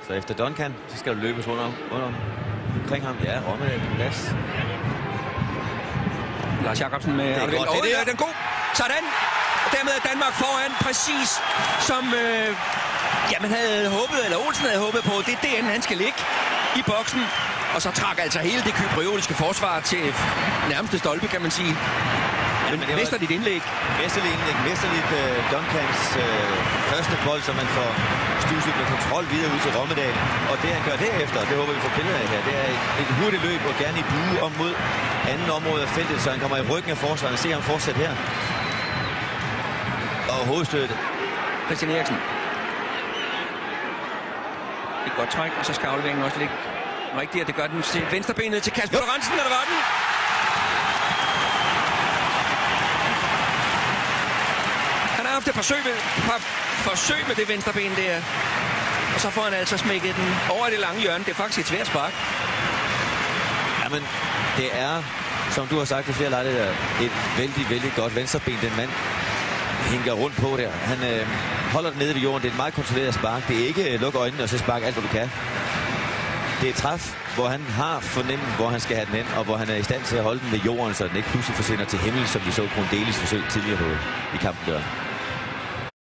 Så efter Duncan, så skal du løbes rundt omkring ham. Ja, Rommedahl på plads. Lars Jacobsen med... Det er godt, det er den god. Sådan. Dermed er Danmark foran, præcis som man havde håbet, eller Olsen havde håbet på. Det er derinde, han skal ligge i boksen. Og så trækker altså hele det kyprioliske forsvar til nærmeste stolpe, kan man sige. Men mesterligt indlæg. Mesterligt Duncans første bold, som man får stuset med kontrol videre ud til Rommedahl. Og det han gør derefter, det håber vi får billeder af her, det er et hurtigt løb og gerne i bue om mod anden område af feltet, så han kommer i ryggen af forsvaret. Se ham fortsætte her. Og hovedstøtte. Christian Eriksen. Et godt træk, og så skal afleveringen også ligge rigtigt, og det gør den til venstrebenet til Kasper Lorentzen, eller var den? Han har haft et forsøg med det venstreben der, og så får han altså smækket den over det lange hjørne. Det er faktisk et svært spark. Jamen, det er, som du har sagt ved flere lejligheder, et vældig godt venstreben, den mand hænger rundt på der. Han holder den nede ved jorden. Det er et meget kontrolleret spark. Det er ikke lukke øjnene og så sparke alt, hvad du kan. Det er et træf, hvor han har fornemt, hvor han skal have den hen, og hvor han er i stand til at holde den ved jorden, så den ikke pludselig forsvinder til himmel, som vi så Grundelis forsøg tidligere på i kampen der.